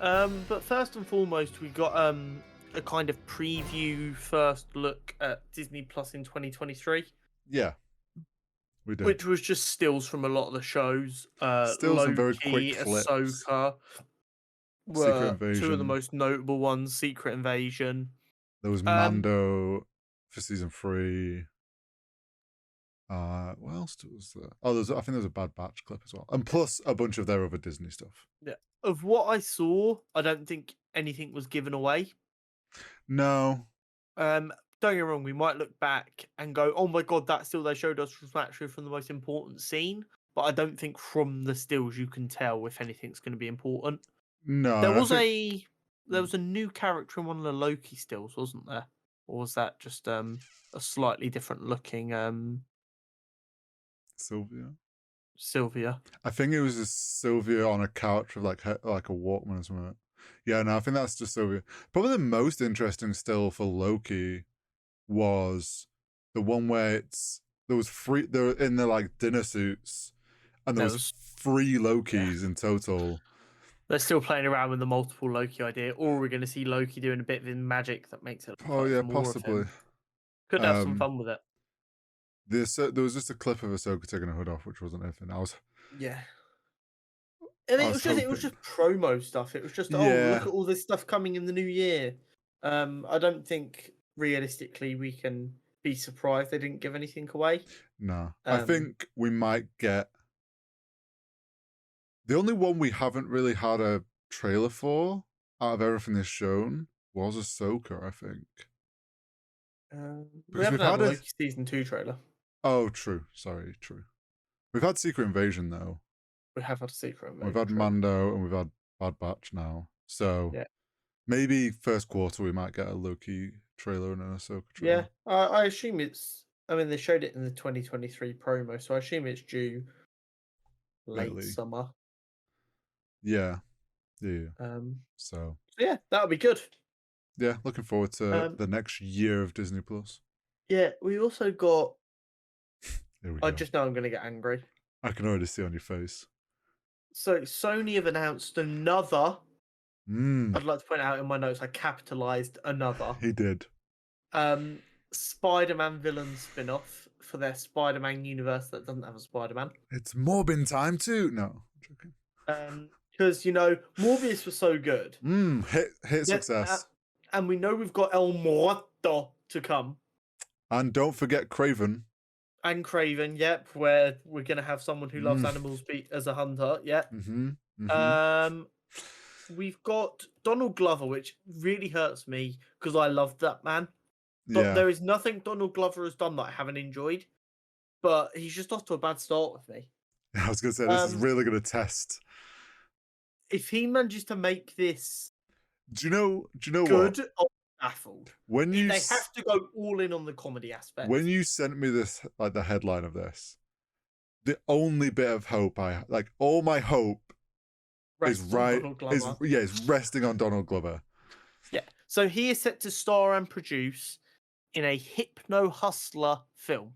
But first and foremost, we got a kind of preview first look at Disney Plus in 2023, Yeah, we did. which was just stills from a lot of the shows. Still some very quick Loki, clips. Ahsoka Secret were two of the Invasion. most notable ones. Secret Invasion. There was Um, Mando for season 3. What else was there? Oh, I think there's a Bad Batch clip as well, and plus a bunch of their other Disney stuff. yeah. Of what I saw, I don't think anything was given away. No, Don't get me wrong, we might look back and go, "Oh my god, that still they showed us was actually from the most important scene." But I don't think from the stills you can tell if anything's going to be important. no, There and I was think a new character in one of the Loki stills, wasn't there? Or was that just a slightly different looking Sylvia. Sylvia? I think it was just Sylvia on a couch with like a Walkman or something. Yeah, no, I think that's just Sylvia. Probably the most interesting still for Loki was the one where there was three. They were in their like dinner suits, and there There was was 3 yeah. Lokis in total. They're still playing around with the multiple Loki idea, or we're going to see Loki doing a bit of magic that makes it look Oh like yeah, there's more of possibly. him. Could have some fun with it. There was just a clip of Ahsoka taking her hood off, which wasn't anything. Yeah. And I it was was just hoping. promo stuff. It was just, oh, look Yeah, at all this stuff coming in the new year. I don't think realistically we can be surprised they didn't give anything away. no. I Um, think we might get the only one we haven't really had a trailer for out of everything that's shown was Ahsoka, I think. we Because we've haven't had had a a Loki season 2 trailer. oh, true. Sorry, true. We've had Secret Invasion though. We have had a Secret We've Invasion had trailer. Mando and we've had Bad Batch now. So Yeah. maybe first quarter we might get a Loki trailer and an Ahsoka Yeah. trailer. I assume it's, I mean, they showed it in the 2023 promo, so I assume it's due late Lately. summer. Yeah. Yeah. Um, So so yeah, that'll be good. yeah, looking forward to Um, the next year of Disney Plus. yeah, we also got, Here we I go. just know I'm going to get angry. I can already see on your face. So Sony have announced another. Mm, I'd like to point out in my notes I capitalized another he did. um Spider-Man villain spin-off for their Spider-Man universe that doesn't have a Spider-Man. It's Morbin time too. No, I'm joking. Because Morbius was so good. Hit Yeah, success. and we know we've got El Muerto to come. And don't forget Craven. And Craven, yep, where we're gonna have someone who loves Mm. animals be as a hunter, yep. Mm-hmm. Mm-hmm. We've got Donald Glover, which really hurts me because I loved that man. Yeah. There is nothing Donald Glover has done that I haven't enjoyed, but he's just off to a bad start with me. I was gonna say this is Um, really gonna test. if he manages to make this Do you know what? good, I'm baffled. When you They have to go all in on the comedy when aspect. you sent me this like the headline of this, the only bit of hope I like all my hope is Rests on Donald Glover. is resting on Donald Glover. Yeah. So he is set to star and produce in a Hypno-Hustler film.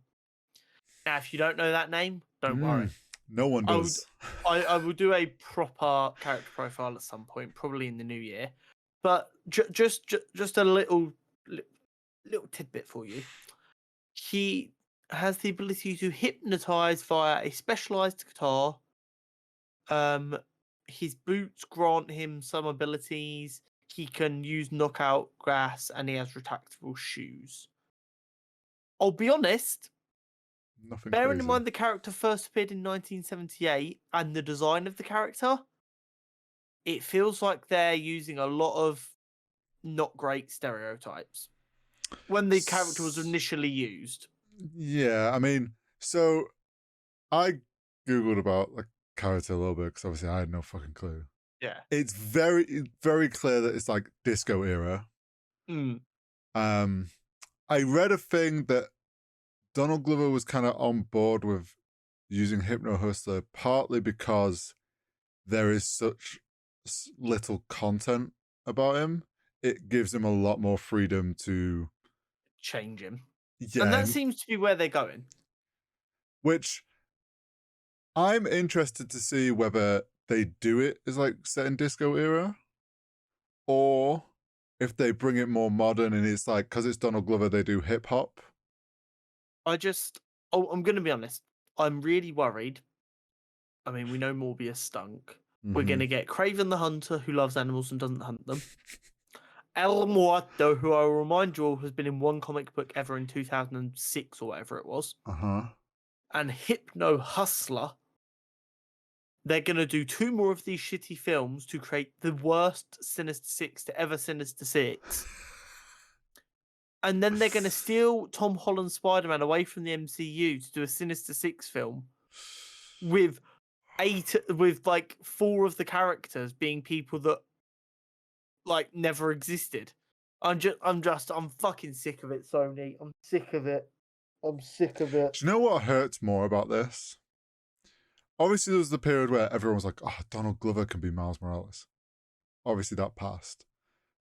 Now, if you don't know that name, don't worry. No one I would, does. I will do a proper character profile at some point, probably in the new year. But just a little tidbit for you. He has the ability to hypnotize via a specialized guitar. His boots grant him some abilities. He can use knockout grass, and he has retractable shoes. I'll be honest. Nothing Bearing crazy. in mind the character first appeared in 1978 and the design of the character, it feels like they're using a lot of not great stereotypes when the character was initially used. Yeah, I mean, so I googled about the character a little bit because obviously I had no fucking clue. Yeah. It's very clear that it's like disco era. Mm. I read a thing that Donald Glover was kind of on board with using Hypno-Hustler partly because there is such little content about him. It gives him a lot more freedom to Change him. yeah, And that seems to be where they're going. which I'm interested to see whether they do it as like set in disco era or if they bring it more modern and it's like, because it's Donald Glover, they do hip hop. I'm going to be honest. I'm really worried. I mean, we know Morbius stunk. We're going to get Craven the Hunter, who loves animals and doesn't hunt them. El Muerto, who I will remind you all has been in one comic book ever in 2006 or whatever it was. And Hypno-Hustler. They're going to do 2 more of these shitty films to create the worst Sinister Six to ever Sinister Six. And then they're going to steal Tom Holland's Spider-Man away from the MCU to do a Sinister Six film with like 4 of the characters being people that like never existed. I'm fucking sick of it, Sony. I'm sick of it. Do you know what hurts more about this? Obviously, there was the period where everyone was like, oh, Donald Glover can be Miles Morales. Obviously, that passed.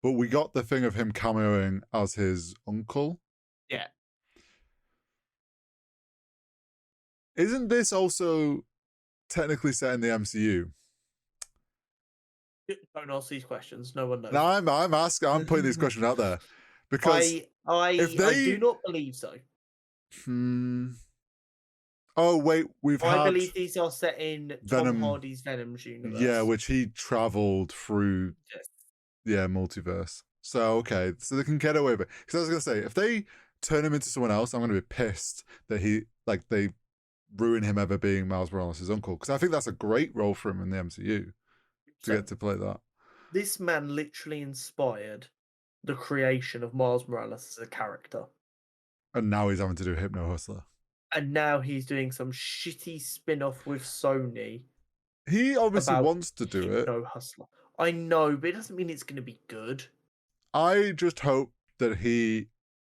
But we got the thing of him cameoing as his uncle. Yeah. Isn't this also technically set in the MCU? Don't ask these questions. No one knows. No, I'm asking. I'm putting these questions out there because I do not believe so. Oh wait, I believe these are set in Tom Hardy's Venom's universe. Yeah, which he traveled through. Yeah, multiverse. So okay, so they can get away with it. Because I was gonna say, if they turn him into someone else, I'm gonna be pissed that they ruin him ever being Miles Morales' uncle. Because I think that's a great role for him in the MCU to get to play that. This man literally inspired the creation of Miles Morales as a character. And now he's having to do Hypno-Hustler. And now he's doing some shitty spin-off with Sony. He obviously wants to do it. Hypno-Hustler. I know, but it doesn't mean it's going to be good. I just hope that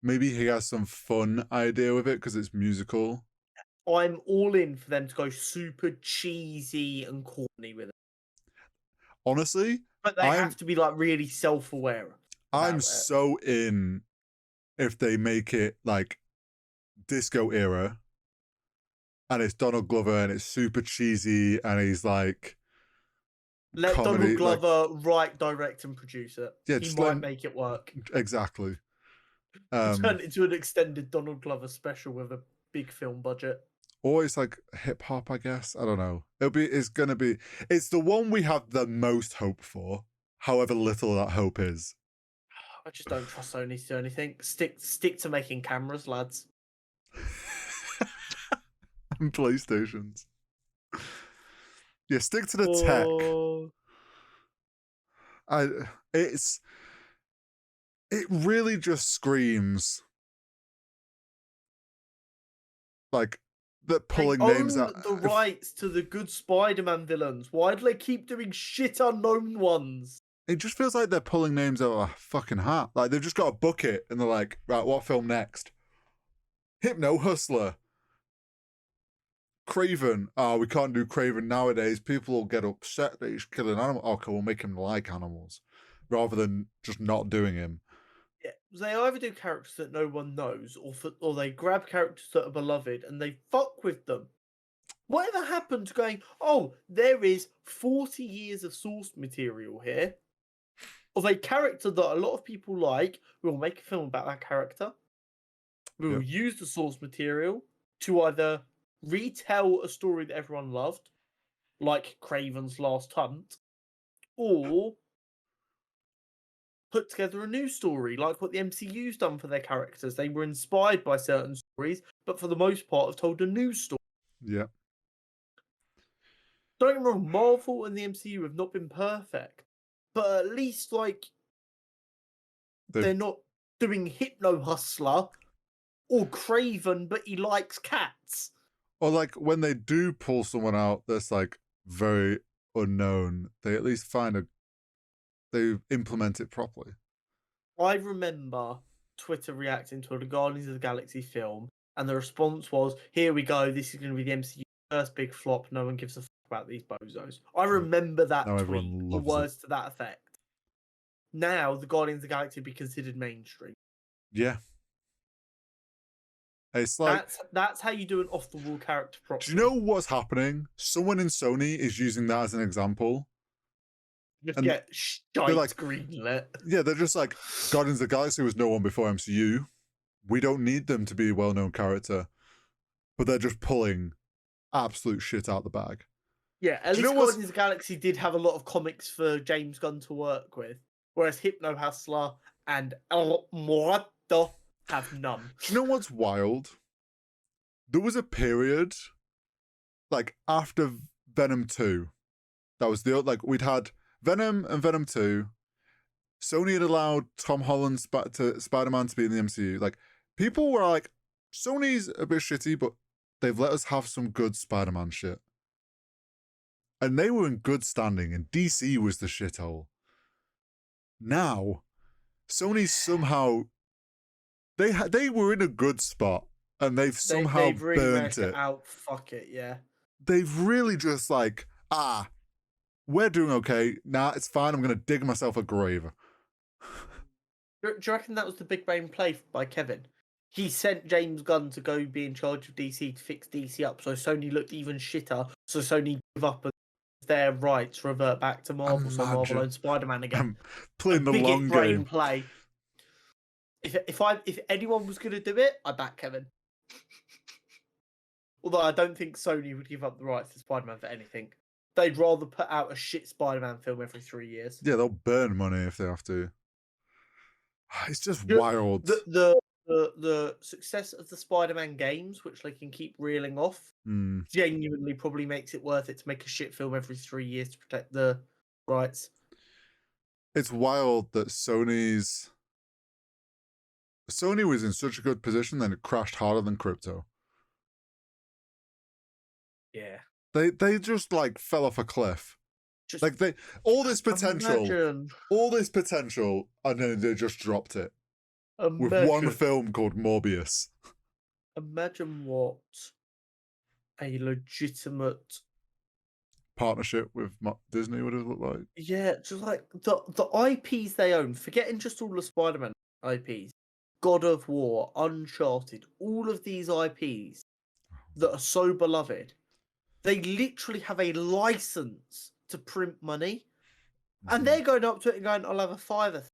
maybe he has some fun idea with it because it's musical. I'm all in for them to go super cheesy and corny with it. Honestly, but they have to be like really self-aware. I'm so in if they make it like disco era and it's Donald Glover and it's super cheesy and he's like let comedy, Donald Glover write, direct and produce it. Yeah, he might make it work. Exactly. Turn it into an extended Donald Glover special with a big film budget. Or it's like hip hop, I guess. I don't know. It's the one we have the most hope for, however little that hope is. I just don't trust Sony to do anything. Stick to making cameras, lads. And PlayStations. Yeah, stick to the tech. It really just screams like they're pulling names out. The rights to the good Spider-Man villains. Why do they keep doing shit unknown ones? It just feels like they're pulling names out of a fucking hat. Like they've just got a bucket and they're like, right, what film next? Hypno-Hustler. Craven. Oh, we can't do Craven nowadays. People will get upset that he's killing animals. Okay, we'll make him like animals rather than just not doing him. Yeah, they either do characters that no one knows or they grab characters that are beloved and they fuck with them. Whatever happened to going, oh, there is 40 years of source material here of a character that a lot of people like. We'll make a film about that character. We'll use the source material to either retell a story that everyone loved, like Craven's Last Hunt, or put together a new story, like what the MCU's done for their characters. They were inspired by certain stories, but for the most part have told a new story. Yeah. Don't get me wrong, Marvel and the MCU have not been perfect, but at least, like, they're not doing Hypno-Hustler or Craven, but he likes cats. Or, like, when they do pull someone out that's, like, very unknown, they at least they implement it properly. I remember Twitter reacting to the Guardians of the Galaxy film, and the response was, here we go, this is going to be the MCU's first big flop, no one gives a fuck about these bozos. I remember that tweet, or words to that effect. Now, the Guardians of the Galaxy would be considered mainstream. Yeah. It's like that's how you do an off-the-wall character properly. Do you know what's happening? Someone in Sony is using that as an example. Just And get shite like- greenlit. yeah, they're just like, Guardians of the Galaxy was no one before MCU. We don't need them to be a well-known character. But they're just pulling absolute shit out the bag. Yeah, at Do you least know what's- Guardians of the Galaxy did have a lot of comics for James Gunn to work with, whereas Hypno-Hustler and El Muerto have none. Do you know what's wild? There was a period, like after Venom 2, that was the like we'd had Venom and Venom 2. Sony had allowed Tom Holland Spider-Man to be in the MCU. Like people were like, Sony's a bit shitty, but they've let us have some good Spider-Man shit. And they were in good standing, and DC was the shithole. Now, Sony somehow they were in a good spot, and they've somehow they've really burnt managed it. to out fuck it, yeah. They've really just like, we're doing okay. Nah, it's fine. I'm gonna dig myself a grave. Do you reckon that was the big brain play by Kevin? He sent James Gunn to go be in charge of DC to fix DC up, so Sony looked even shitter. So Sony give up their rights, revert back to Marvel, so Marvel owns Spider-Man again. I'm playing the long brain game. Play. If anyone was gonna do it, I back Kevin. Although I don't think Sony would give up the rights to Spider-Man for anything. They'd rather put out a shit Spider-Man film every 3 years. Yeah, they'll burn money if they have to. It's just wild. The success of the Spider-Man games, which they can keep reeling off, genuinely probably makes it worth it to make a shit film every 3 years to protect the rights. It's wild that Sony was in such a good position, then it crashed harder than crypto. Yeah. They just like fell off a cliff. Like all this potential, and then they just dropped it. With one film called Morbius. Imagine what a legitimate partnership with Disney would have looked like. Yeah, just like the IPs they own, forgetting just all the Spider-Man IPs, God of War, Uncharted, all of these IPs that are so beloved, they literally have a license to print money, and they're going up to it and going, "I'll have a $5."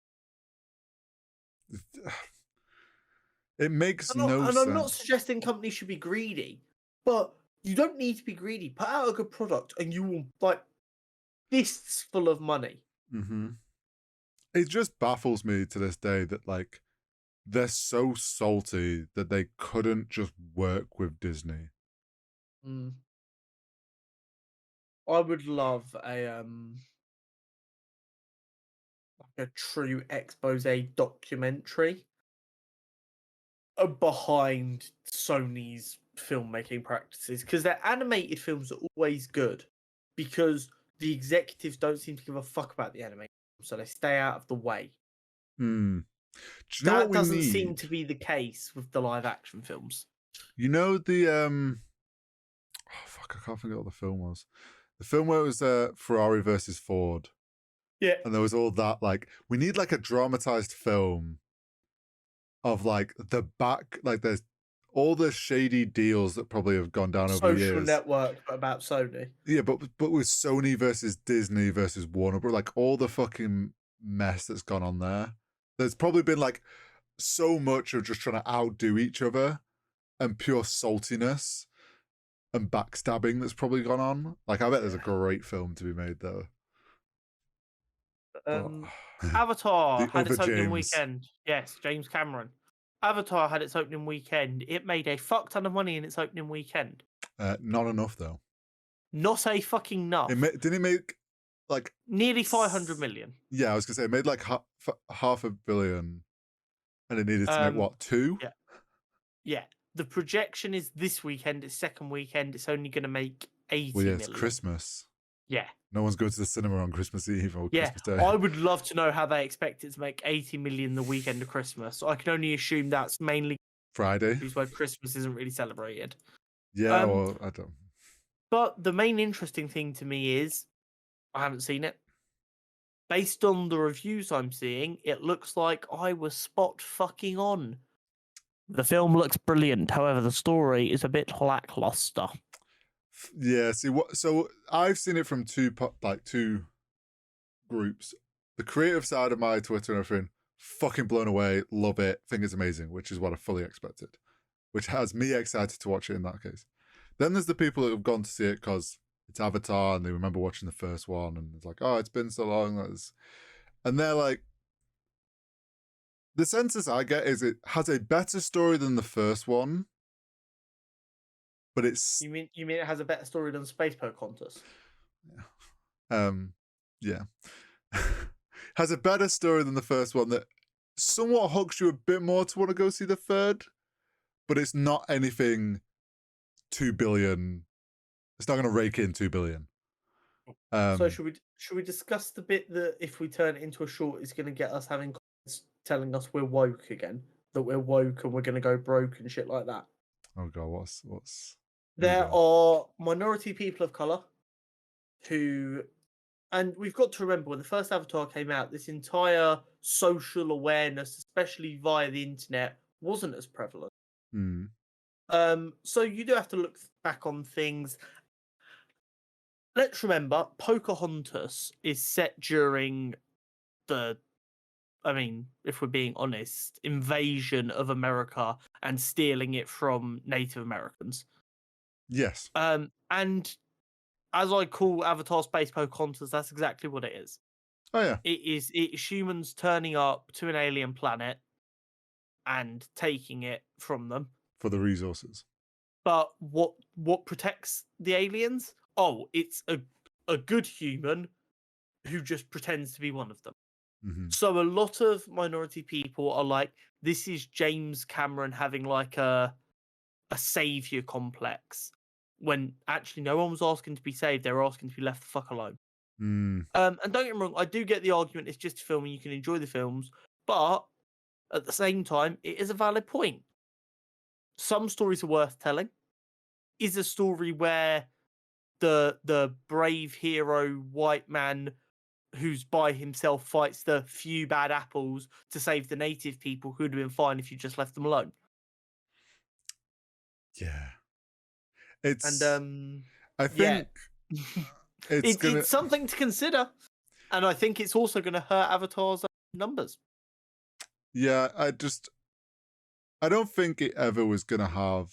It makes no sense. And I'm not suggesting companies should be greedy, but you don't need to be greedy. Put out a good product, and you will like fists full of money. It just baffles me to this day that like they're so salty that they couldn't just work with Disney. I would love a true expose documentary behind Sony's filmmaking practices, because their animated films are always good because the executives don't seem to give a fuck about the animation, so they stay out of the way. Do you know That what we doesn't need? seem to be the case with the live action films. You know the oh fuck, I can't think of what the film was. The film where it was Ferrari versus Ford. Yeah. And there was all that, like, we need like a dramatized film of like the back, like there's all the shady deals that probably have gone down over the years. Social Network, but about Sony. Yeah, but with Sony versus Disney versus Warner, but like all the fucking mess that's gone on there. There's probably been like so much of just trying to outdo each other and pure saltiness and backstabbing that's probably gone on. Like, I bet there's a great film to be made though. Avatar had its opening James. weekend. Yes, James Cameron. Avatar had its opening weekend. It made a fuck ton of money in its opening weekend. Not enough though. Not a fucking enough. Didn't it make like nearly 500 million? Yeah, I was gonna say it made like half a billion, and it needed to make what, 2? Yeah. The projection is this weekend. Its second weekend. It's only going to make 80 Well, yeah, million. it's Christmas. Yeah. No one's going to the cinema on Christmas Eve or Christmas Day. I would love to know how they expect it to make 80 million the weekend of Christmas. I can only assume that's mainly Friday, where Christmas isn't really celebrated. Yeah, well, I don't. But the main interesting thing to me is, I haven't seen it. Based on the reviews I'm seeing, it looks like I was spot fucking on. The film looks brilliant. However, the story is a bit lackluster. Yeah, see what? So I've seen it from two groups, the creative side of my Twitter and everything, fucking blown away, love it, think it's amazing, which is what I fully expected, which has me excited to watch it in that case. Then there's the people that have gone to see it because it's Avatar and they remember watching the first one and it's like, oh, it's been so long. And they're like, the census I get is it has a better story than the first one, but it's... You mean it has a better story than Space Pocahontas? Yeah. Has a better story than the first one that somewhat hooks you a bit more to want to go see the third, but it's not anything 2 billion. It's not going to rake in 2 billion. So should we discuss the bit that if we turn it into a short, is going to get us having comments telling us we're woke again, that we're woke and we're going to go broke and shit like that? Oh god, what's there are minority people of color who, and we've got to remember when the first Avatar came out, this entire social awareness, especially via the internet, wasn't as prevalent. So you do have to look back on things. Let's remember, Pocahontas is set during the, I mean, if we're being honest, invasion of America and stealing it from Native Americans. Yes. And as I call Avatar Space Pocahontas, that's exactly what it is. Oh yeah. It's humans turning up to an alien planet and taking it from them for the resources. But what protects the aliens? Oh, it's a good human who just pretends to be one of them. So a lot of minority people are like, this is James Cameron having like a savior complex, when actually no one was asking to be saved. They were asking to be left the fuck alone. And don't get me wrong, I do get the argument it's just a film and you can enjoy the films, but at the same time, it is a valid point. Some stories are worth telling. Is a story where the brave hero white man who's by himself fights the few bad apples to save the native people who'd have been fine if you just left them alone. Yeah. It's... And I think it's something to consider. And I think it's also going to hurt Avatar's numbers. Yeah, I don't think it ever was going to have...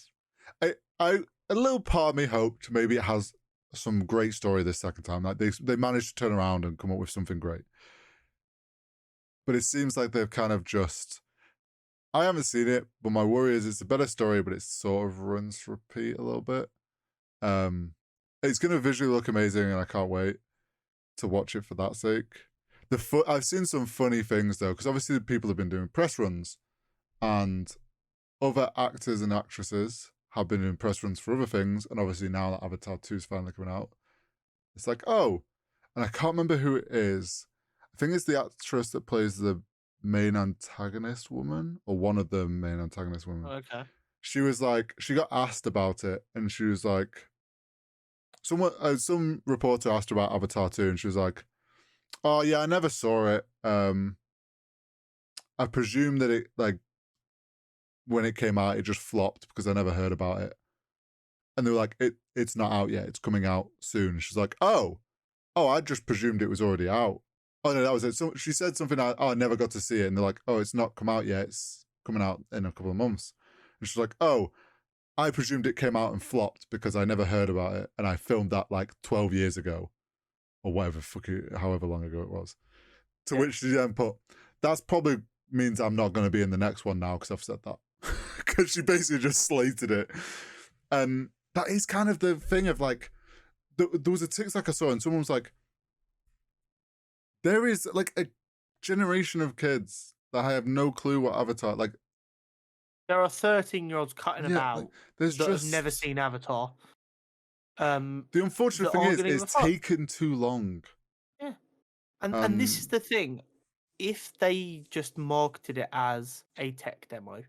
a little part of me hoped maybe it has some great story this second time. Like they managed to turn around and come up with something great. But it seems like they've kind of just... I haven't seen it, but my worry is it's a better story, but it sort of runs to repeat a little bit. It's going to visually look amazing, and I can't wait to watch it for that sake. I've seen some funny things, though, because obviously people have been doing press runs, and other actors and actresses have been doing press runs for other things, and obviously now that Avatar 2 is finally coming out, it's like, oh, and I can't remember who it is. I think it's the actress that plays the main antagonist woman, or one of the main antagonist women. Okay. She was like, she got asked about it, and she was like, some reporter asked her about Avatar 2, and she was like, oh yeah, I never saw it. I presume that it, like, when it came out, it just flopped because I never heard about it. And they were like, it's not out yet, it's coming out soon. And she's like, oh, I just presumed it was already out. Oh no, that was it. So she said something, I never got to see it. And they're like, oh, it's not come out yet, it's coming out in a couple of months. And she's like, oh, I presumed it came out and flopped because I never heard about it. And I filmed that like 12 years ago. Or whatever, however long ago it was. To which she then put, that's probably means I'm not going to be in the next one now because I've said that. Because she basically just slated it. And that is kind of the thing of like, there was a TikTok I saw and someone was like, there is like a generation of kids that I have no clue what Avatar, like. There are 13-year-olds cutting about like, that have never seen Avatar. The unfortunate thing is, it's taken too long. Yeah. And this is the thing. If they just marketed it as a tech demo,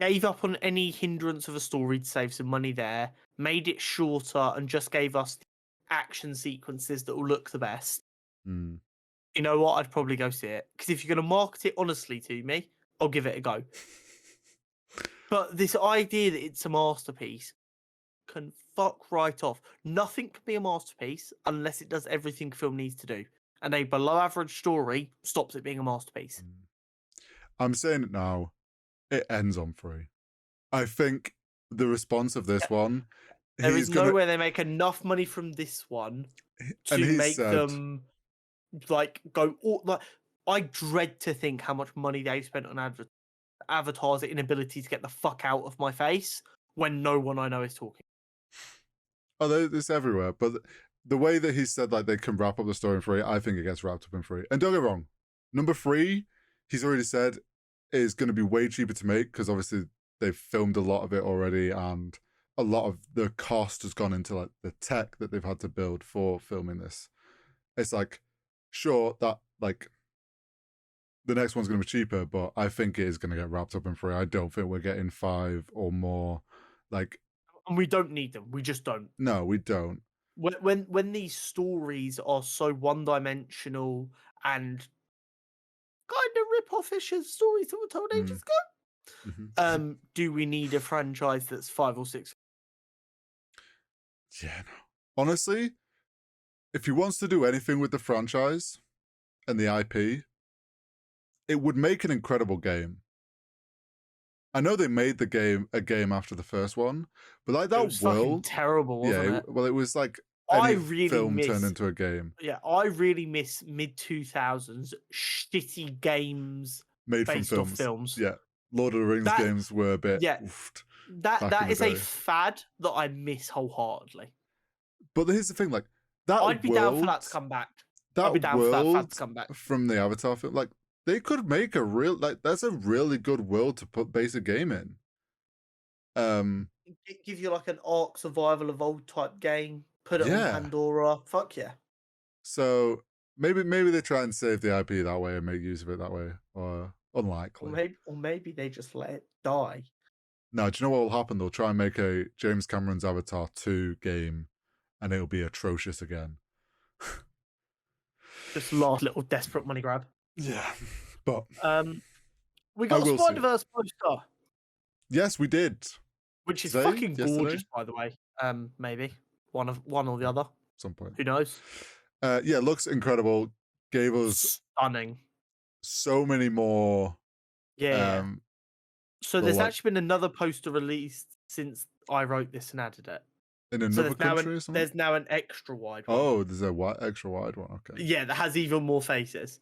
gave up on any hindrance of a story to save some money there, made it shorter, and just gave us the action sequences that will look the best, you know what? I'd probably go see it. Because if you're going to market it honestly to me, I'll give it a go. But this idea that it's a masterpiece can fuck right off. Nothing can be a masterpiece unless it does everything film needs to do. and a below-average story stops it being a masterpiece. I'm saying it now. It ends on 3. I think the response of this one, there is no way they make enough money from this one to make them like go all, like. I dread to think how much money they've spent on Avatar's inability to get the fuck out of my face when no one I know is talking. Oh, it's everywhere. But the way that he said like they can wrap up the story in 3, I think it gets wrapped up in 3. And don't get me wrong, number 3, he's already said is going to be way cheaper to make because obviously they've filmed a lot of it already, and a lot of the cost has gone into like the tech that they've had to build for filming this. It's like, sure, that like the next one's going to be cheaper, but I think it is going to get wrapped up in 3. I don't think we're getting 5 or more. Like, and we don't need them. We just don't. No, we don't. When these stories are so one-dimensional and kind of rip-off-ish as stories that were told ages ago, do we need a franchise that's 5 or 6? Yeah, no. Honestly, if he wants to do anything with the franchise and the IP, it would make an incredible game. I know they made a game after the first one, but like that was world, terrible, wasn't it? Well, it was like film turned into a game. Yeah, I really miss mid-2000s shitty games made based from off films. Yeah, Lord of the Rings games were a bit. Yeah, that is a fad that I miss wholeheartedly. But here's the thing, like that I'd be down for that to come back. I'd be down for that fad to come back from the Avatar film. Like they could make a real that's a really good world to put basic game in. Give you like an Ark Survival Evolved type game. Put it on Pandora. Fuck yeah. So maybe they try and save the IP that way and make use of it that way, or unlikely. Or maybe they just let it die. No, do you know what will happen? They'll try and make a James Cameron's Avatar 2 game, and it'll be atrocious again. Just last little desperate money grab. Yeah, but we got a Spider-Verse poster. Yes, we did. Which is fucking gorgeous, by the way. Maybe one or the other. Some point. Who knows? Yeah, looks incredible. Gave us stunning. So many more. Yeah. So there's actually been another poster released since I wrote this and added it. In another country or something? There's now an extra wide one. Oh, there's a extra wide one. Okay. Yeah, that has even more faces.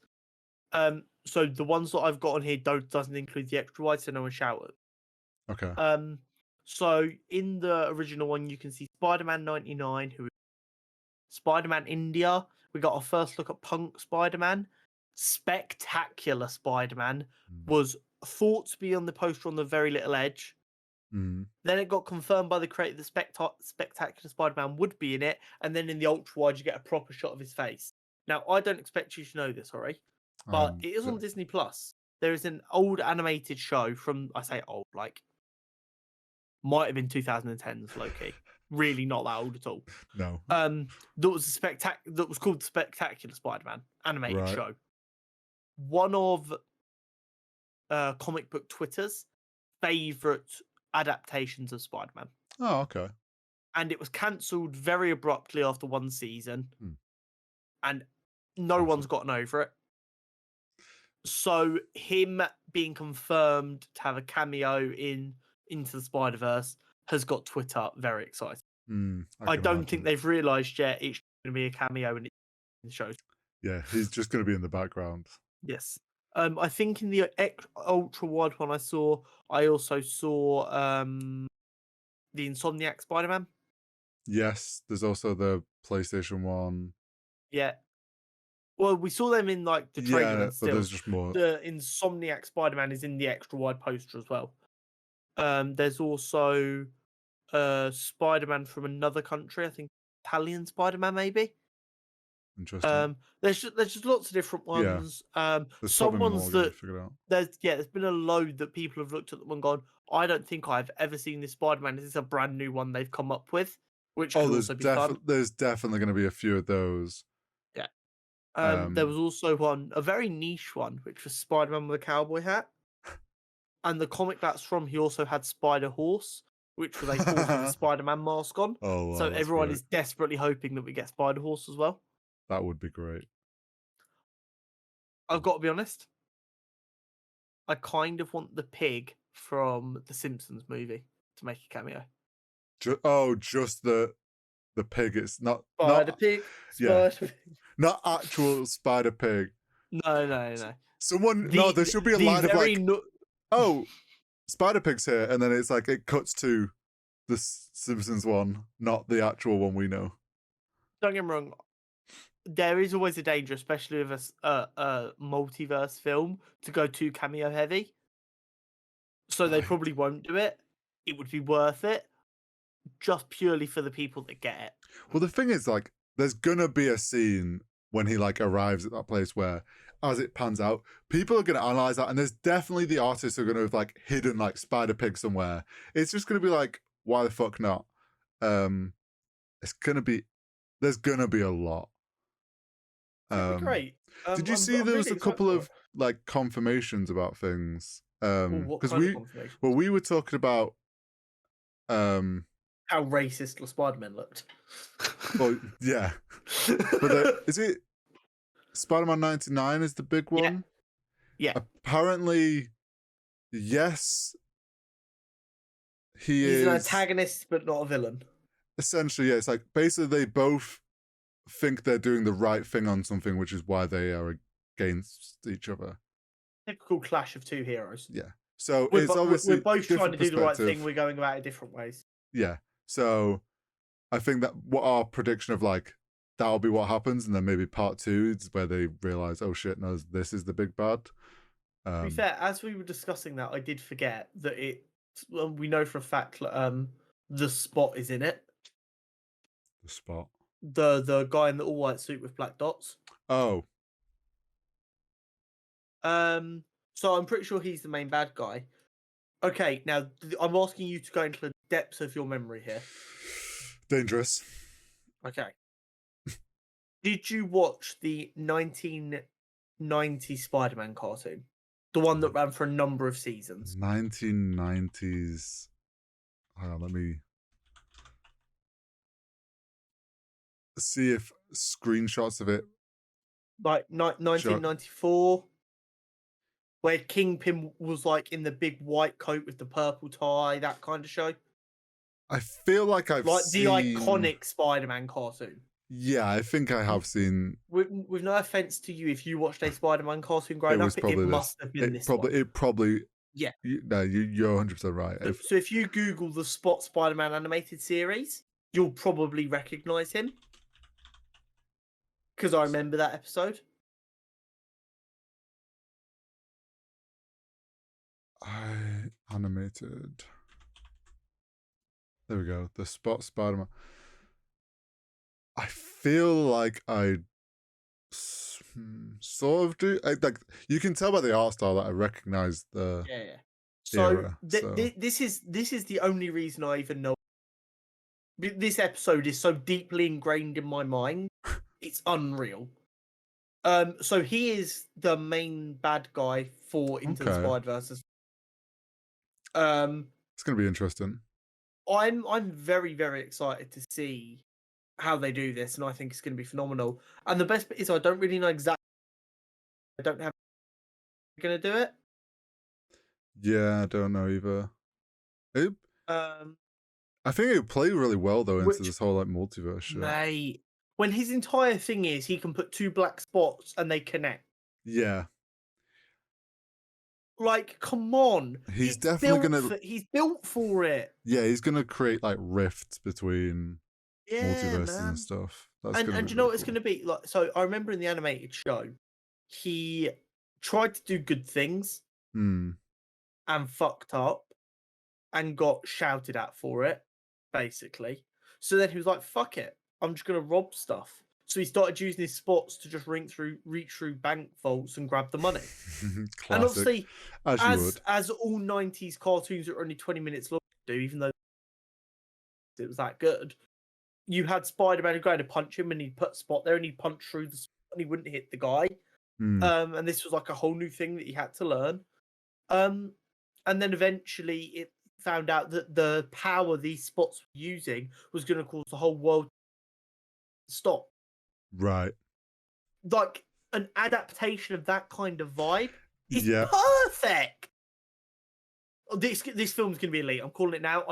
So the ones that I've got on here doesn't include the extra wide, so no one shouted. Okay. So in the original one, you can see Spider-Man 99, who is Spider-Man India. We got our first look at Punk Spider-Man. Spectacular Spider-Man was thought to be on the poster on the very little edge. Then it got confirmed by the creator that Spectacular Spider-Man would be in it, and then in the ultra wide you get a proper shot of his face. Now I don't expect you to know this, sorry, but it is on Disney Plus. There is an old animated show from, I say old, like might have been 2010s, low-key. Really not that old at all. No. That was called Spectacular Spider-Man animated show. One of comic book Twitter's favorite adaptations of Spider-Man. Oh, okay. And it was cancelled very abruptly after one season, and no one's gotten over it. So him being confirmed to have a cameo in Into the Spider-Verse has got Twitter very excited. I don't think they've realised yet it's going to be a cameo in the show. Yeah, he's just going to be in the background. Yes. I think in the ultra wide one I also saw the Insomniac Spider-Man. Yes, there's also the PlayStation one. Yeah. Well, we saw them in like the trailer. Yeah, but there's just more. The Insomniac Spider-Man is in the extra wide poster as well. There's also Spider-Man from another country. I think Italian Spider-Man, maybe. Interesting. There's just lots of different ones. Yeah. Some ones that there's been a load that people have looked at them and gone, I don't think I've ever seen this Spider-Man. This is a brand new one they've come up with, which could also be fun. There's definitely going to be a few of those. Yeah. There was also a very niche one, which was Spider-Man with a cowboy hat. And the comic that's from, he also had Spider Horse, which was a horse with a Spider-Man mask on. Oh, wow, so everyone is desperately hoping that we get Spider Horse as well. That would be great. I've got to be honest. I kind of want the pig from the Simpsons movie to make a cameo. Just the pig. It's not Spider pig. yeah, Spider pig. not actual spider pig. No. Someone there should be a line of like, oh, Spider Pig's here, and then it's like it cuts to the Simpsons one, not the actual one we know. Don't get me wrong. There is always a danger, especially with a multiverse film, to go too cameo heavy. So they probably won't do it. It would be worth it, just purely for the people that get it. Well, the thing is, like, there's gonna be a scene when he like arrives at that place where, as it pans out, people are gonna analyze that, and there's definitely the artists who are gonna have like hidden like Spider Pig somewhere. It's just gonna be like, why the fuck not? It's gonna be, there's gonna be a lot. That'd be great. Did you see there was a couple of like confirmations about things? Because we were talking about how racist Spider-Man looked. Well, yeah, but is it Spider-Man 99 is the big one? Yeah. Apparently, yes. He's an antagonist, but not a villain. Essentially, yeah. It's like basically they both think they're doing the right thing on something, which is why they are against each other. Typical clash of two heroes. Yeah. So it's obviously we're both trying to do the right thing. We're going about it different ways. Yeah. So I think that what our prediction of like that'll be what happens, and then maybe part 2 is where they realize, oh shit, no, this is the big bad. To be fair, as we were discussing that, I did forget that we know for a fact the Spot is in it. The Spot. The guy in the all white suit with black dots. Oh. So I'm pretty sure he's the main bad guy. Okay, now I'm asking you to go into the depths of your memory here. Dangerous. Okay. Did you watch the 1990 Spider-Man cartoon? The one that ran for a number of seasons. 1990s. Hold on, let me see if screenshots of it. Like 1994, where Kingpin was like in the big white coat with the purple tie, that kind of show. I feel like I've seen the iconic Spider-Man cartoon. Yeah, I think I have seen. With no offense to you, if you watched a Spider-Man cartoon growing up, it must have been this one. It probably. Yeah. No, you're 100% right. So if you Google the Spot Spider-Man animated series, you'll probably recognize him. Because I remember that episode. Animated. There we go. The Spot Spider-Man. I feel like I sort of do. Like you can tell by the art style that I recognize the. Yeah. So, this is the only reason I even know. This episode is so deeply ingrained in my mind. It's unreal. So he is the main bad guy for Into the Spider-Verse. It's gonna be interesting. I'm very, very excited to see how they do this, and I think it's going to be phenomenal. And the best bit is I don't really know exactly. I don't have. Going to do it. Yeah, I don't know either. I think it would play really well though into this whole like multiverse shit. Mate, when his entire thing is he can put 2 black spots and they connect. Yeah. Like, come on. He's definitely gonna. He's built for it. Yeah, he's gonna create like rifts between multiverses and stuff. And do you know what it's gonna be like? So I remember in the animated show, he tried to do good things and fucked up and got shouted at for it, basically. So then he was like, "Fuck it, I'm just gonna rob stuff." So he started using his spots to just reach through bank vaults and grab the money. And obviously, as all 90s cartoons that are only 20 minutes long do, even though it was that good, you had Spider-Man going to punch him and he'd put a spot there and he'd punch through the spot and he wouldn't hit the guy. And this was like a whole new thing that he had to learn. And then eventually it found out that the power these spots were using was going to cause the whole world to stop. Right. Like, an adaptation of that kind of vibe is Yeah. perfect. This film's gonna be elite. I'm calling it now.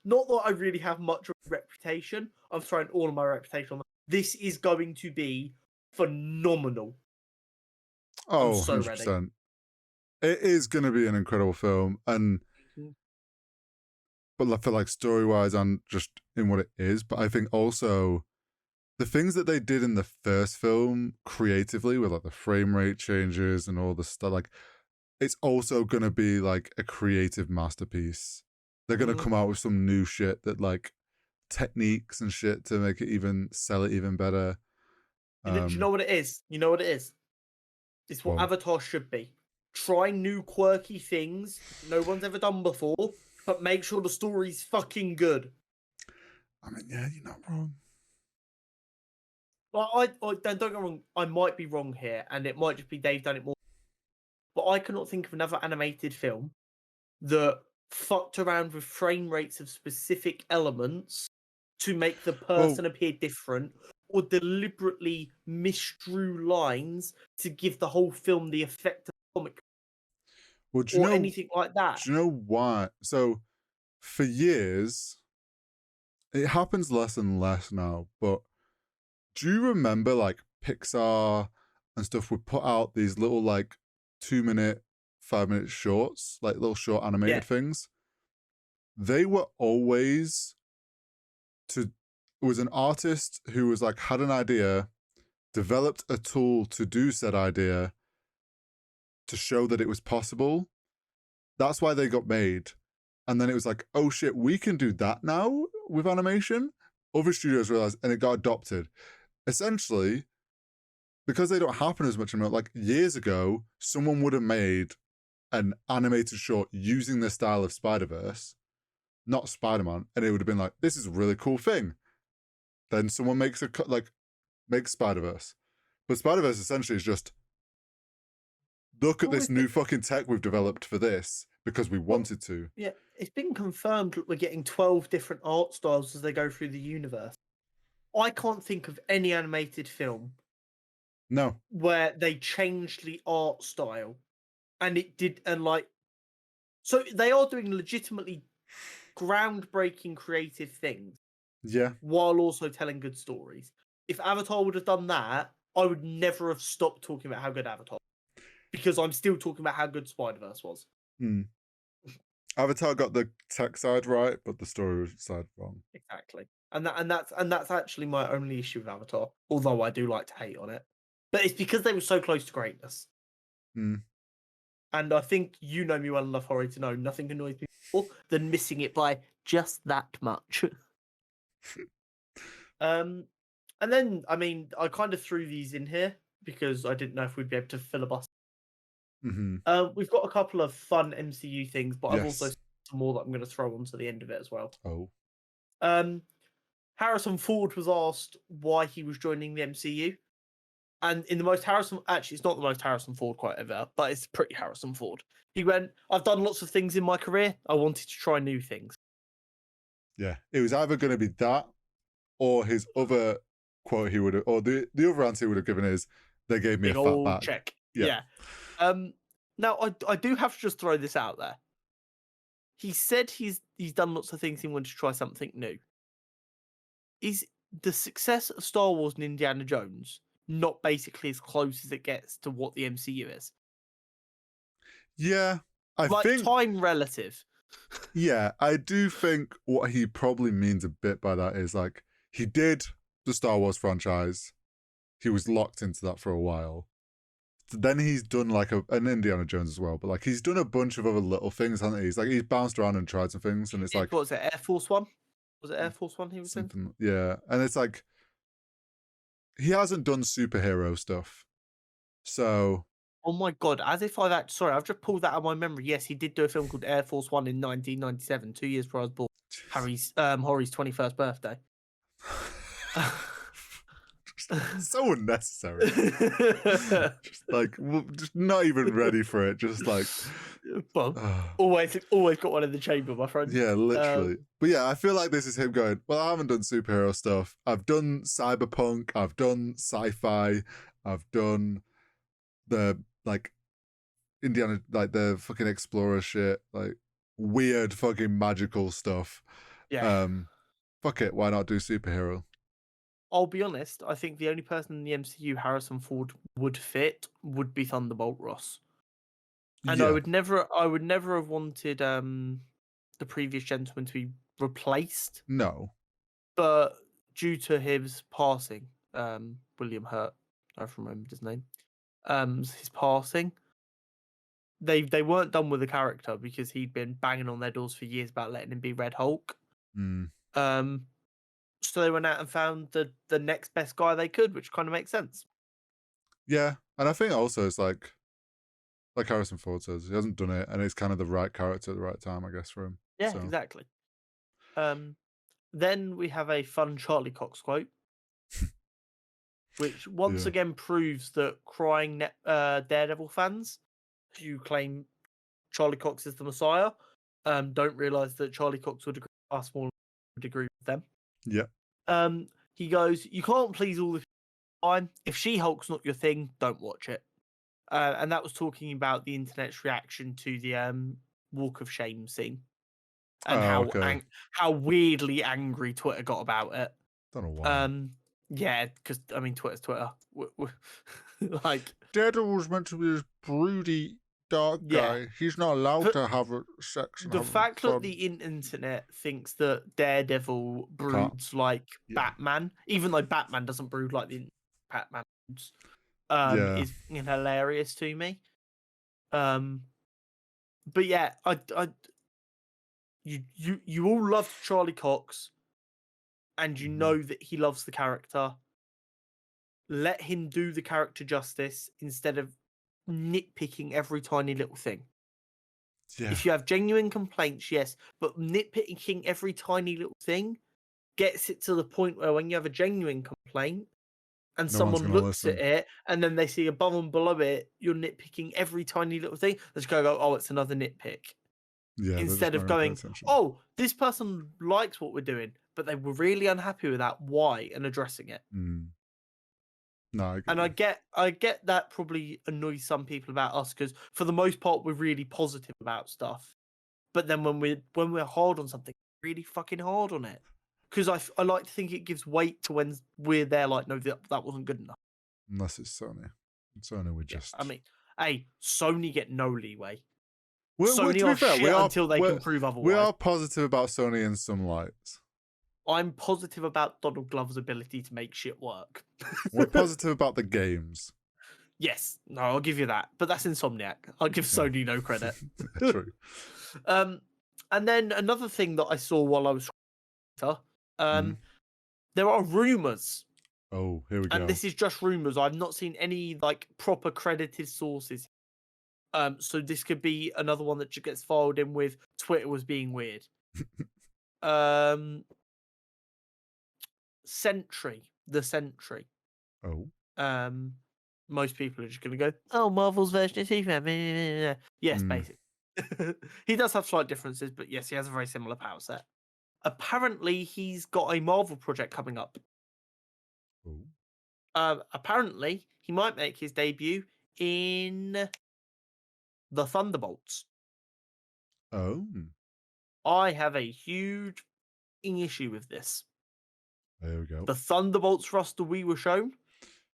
Not that I really have much of a reputation. I'm throwing all of my reputation on. This is going to be phenomenal. Oh, I'm so 100%. ready. It is going to be an incredible film, and but for like story wise and just in what it is. But I think also the things that they did in the first film creatively with like the frame rate changes and all the stuff, like it's also going to be like a creative masterpiece. They're going to come out with some new shit that like techniques and shit to make it even sell it even better. Do you know what it is? You know what it is? It's what Avatar should be. Try new quirky things no one's ever done before, but make sure the story's fucking good. I mean, yeah, you're not wrong. Well, I don't get me wrong. I might be wrong here, and it might just be they've done it more. But I cannot think of another animated film that fucked around with frame rates of specific elements to make the person appear different, or deliberately misdrew lines to give the whole film the effect of comic. Well, do you know anything like that? Do you know why? So, for years, it happens less and less now. But do you remember like Pixar and stuff would put out these little like 2-minute, 5-minute shorts, like little short animated things? They were always it was an artist who was like had an idea, developed a tool to do said idea to show that it was possible. That's why they got made. And then it was like, oh shit, we can do that now with animation. Other studios realized, and it got adopted. Essentially, because they don't happen as much anymore, like years ago, someone would have made an animated short using the style of Spider-Verse, not Spider-Man, and it would have been like, this is a really cool thing. Then someone makes makes Spider-Verse. But Spider-Verse essentially is just, look at this new fucking tech we've developed for this because we wanted to. Yeah, it's been confirmed that we're getting 12 different art styles as they go through the universe. I can't think of any animated film where they changed the art style and it did, and like, so they are doing legitimately groundbreaking creative things. Yeah. While also telling good stories. If Avatar would have done that, I would never have stopped talking about how good Avatar was, because I'm still talking about how good Spider-Verse was. Avatar got the tech side right, but the story side wrong. Exactly. And that's actually my only issue with Avatar, although I do like to hate on it. But it's because they were so close to greatness. And I think you know me well enough, Hori, to know nothing annoys me more than missing it by just that much. And then, I mean, I kind of threw these in here because I didn't know if we'd be able to filibuster. We've got a couple of fun MCU things, but I've also some more that I'm going to throw onto the end of it as well. Harrison Ford was asked why he was joining the MCU. And in the most actually, it's not the most Harrison Ford quote ever, but it's pretty Harrison Ford. He went, I've done lots of things in my career. I wanted to try new things. Yeah. It was either going to be that or his other quote he would have, or the other answer he would have given is, they gave me a fat bag. Check. Yeah. Now, I do have to just throw this out there. He said he's done lots of things. He wanted to try something new. Is the success of Star Wars and Indiana Jones not basically as close as it gets to what the MCU is? Yeah, I think time relative. Yeah, I do think what he probably means a bit by that is like, he did the Star Wars franchise. He was locked into that for a while. Then he's done like an Indiana Jones as well, but like he's done a bunch of other little things, hasn't he? He's bounced around and tried some things, and it's like, what was it, Air Force One? Was it Air Force One he was in? Yeah, and it's like, he hasn't done superhero stuff, so. Oh my god! As if I've I've just pulled that out of my memory. Yes, he did do a film called Air Force One in 1997, 2 years before I was born. Hori's 21st birthday. So unnecessary. just not even ready for it. Just like, well, always got one in the chamber, my friend. Yeah, literally. But yeah, I feel like this is him going, well, I haven't done superhero stuff. I've done cyberpunk. I've done sci-fi. I've done the like Indiana, like the fucking explorer shit, like weird fucking magical stuff. Yeah. Fuck it, why not do superhero? I'll be honest, I think the only person in the MCU Harrison Ford would fit would be Thunderbolt Ross. And Yeah, I would never have wanted the previous gentleman to be replaced, no, but due to his passing, William Hurt, I've remembered his name, his passing, they weren't done with the character because he'd been banging on their doors for years about letting him be Red Hulk. mm, So they went out and found the next best guy they could, which kind of makes sense. yeah, and I think also it's like Harrison Ford says, he hasn't done it, and it's kind of the right character at the right time, I guess, for him. Yeah, So. exactly. Then we have a fun Charlie Cox quote, which once again proves that crying Daredevil fans who claim Charlie Cox is the Messiah don't realize that Charlie Cox would agree, far smaller would agree with them. Yeah. He goes, "You can't please all the time. If She-Hulk's not your thing, don't watch it." And that was talking about the internet's reaction to the Walk of Shame scene and how weirdly angry Twitter got about it. Don't know why. Yeah, because I mean, Twitter's Twitter. Like, Daredevil's meant to be this broody dark guy. He's not allowed to have sex. And the have fact fun. that the internet thinks that Daredevil broods like Batman, even though Batman doesn't brood like the Batman broods, is hilarious to me. But yeah, you all loved Charlie Cox, and you know that he loves the character. Let him do the character justice instead of nitpicking every tiny little thing. Yeah. If you have genuine complaints, yes, but nitpicking every tiny little thing gets it to the point where when you have a genuine complaint and someone looks at it and then they see above and below it, you're nitpicking every tiny little thing. Let's go, oh, it's another nitpick. Yeah. Instead of going, oh, this person likes what we're doing, but they were really unhappy with that. Why? And addressing it. No, I get that probably annoys some people about us because for the most part we're really positive about stuff, but then when we're hard on something, really fucking hard on it, because I like to think it gives weight to when we're there like, no, that wasn't good enough. Unless it's Sony. Sony would just. I mean, hey, Sony get no leeway. Sony are shit until they can prove otherwise. We are positive about Sony in some lights. I'm positive about Donald Glover's ability to make shit work. We're positive about the games. Yes, no, I'll give you that. But that's Insomniac. I'll give Sony no credit. True. And then another thing that I saw while I was there are rumors. Oh, here we go. And this is just rumors. I've not seen any like proper credited sources. So this could be another one that gets filed in with Twitter was being weird. The Sentry. Oh. Most people are just going to go, oh, Marvel's version of Superman. Yes, basically. He does have slight differences, but yes, he has a very similar power set. Apparently, he's got a Marvel project coming up. Apparently, he might make his debut in the Thunderbolts. Oh. I have a huge issue with this. There we go. The Thunderbolts roster we were shown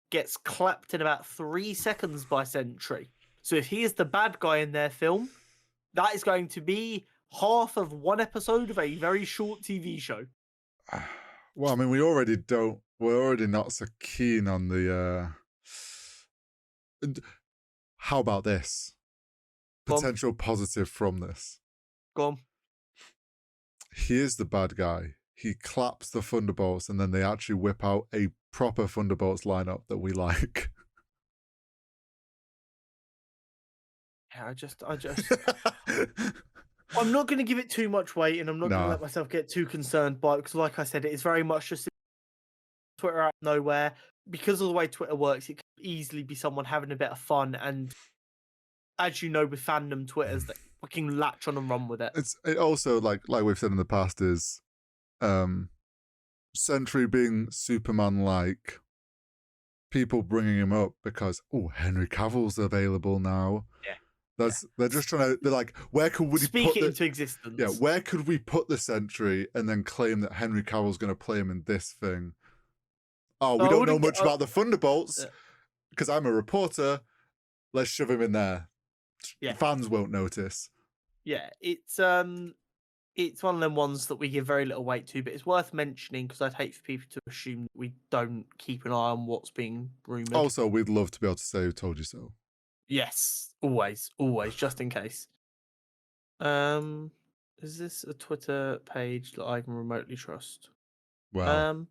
gets clapped in about 3 seconds by Sentry. So if he is the bad guy in their film, that is going to be half of one episode of a very short TV show. Well, I mean, we're already not so keen on the how about this? Potential positive from this. Go on. He is the bad guy. He claps the Thunderbolts and then they actually whip out a proper Thunderbolts lineup that we like. Yeah, I just I'm not going to give it too much weight and I'm not going to let myself get too concerned by it because like I said, it is very much just Twitter out of nowhere. Because of the way Twitter works, it could easily be someone having a bit of fun and as you know with fandom Twitters that fucking latch on and run with it. It also like we've said in the past is Sentry being Superman like people bringing him up because Henry Cavill's available now. Yeah. They're just trying to. They're like, where could we speak put it into existence? where could we put the Sentry and then claim that Henry Cavill's going to play him in this thing? Oh, we don't know much about the Thunderbolts because I'm a reporter. Let's shove him in there. Yeah. Fans won't notice. Yeah, it's one of them ones that we give very little weight to, but it's worth mentioning because I'd hate for people to assume that we don't keep an eye on what's being rumoured. Also, we'd love to be able to say who told you so. Yes, always, just in case. Is this a Twitter page that I can remotely trust? Well,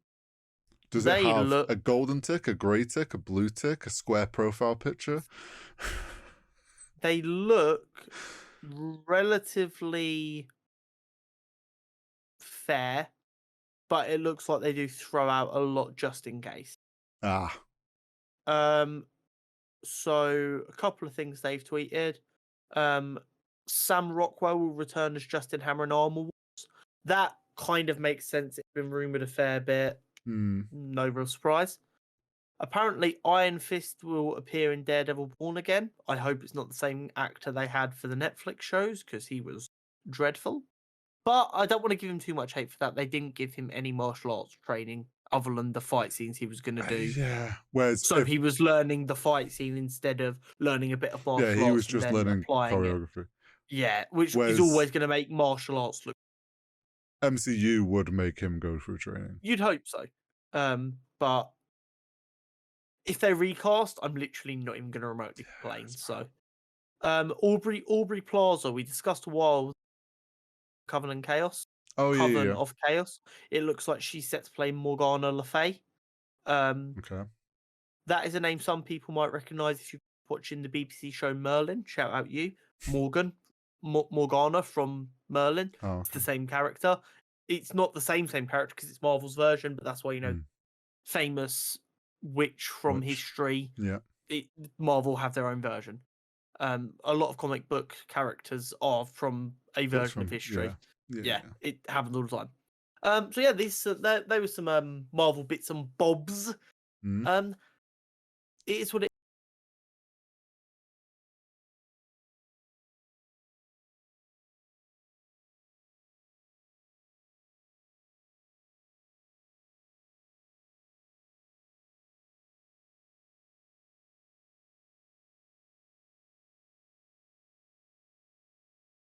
does it have a golden tick, a grey tick, a blue tick, a square profile picture? They look relatively fair, but it looks like they do throw out a lot just in case. So a couple of things they've tweeted. Sam Rockwell will return as Justin Hammer in Armor Wars. That kind of makes sense. It's been rumored a fair bit. No real surprise. Apparently, Iron Fist will appear in Daredevil Born Again. I hope it's not the same actor they had for the Netflix shows because he was dreadful. But I don't want to give him too much hate for that. They didn't give him any martial arts training other than the fight scenes he was going to do. Yeah. He was learning the fight scene instead of learning a bit of martial arts. Yeah, he was just learning choreography. Yeah, which is always going to make martial arts look. MCU would make him go through training. You'd hope so. But if they recast, I'm literally not even going to remotely complain. So, Aubrey Plaza, we discussed a while. Covenant Chaos. Coven of Chaos. It looks like she's set to play Morgana Le Fay. Okay. That is a name some people might recognise if you're watching the BBC show Merlin. Shout out you, Morgana from Merlin. Okay. It's the same character. It's not the same character because it's Marvel's version, but that's why famous witch from history. Yeah. Marvel have their own version. A lot of comic book characters are from a version of history. Yeah, it happens all the time. So yeah, there were some Marvel bits and bobs. It is what it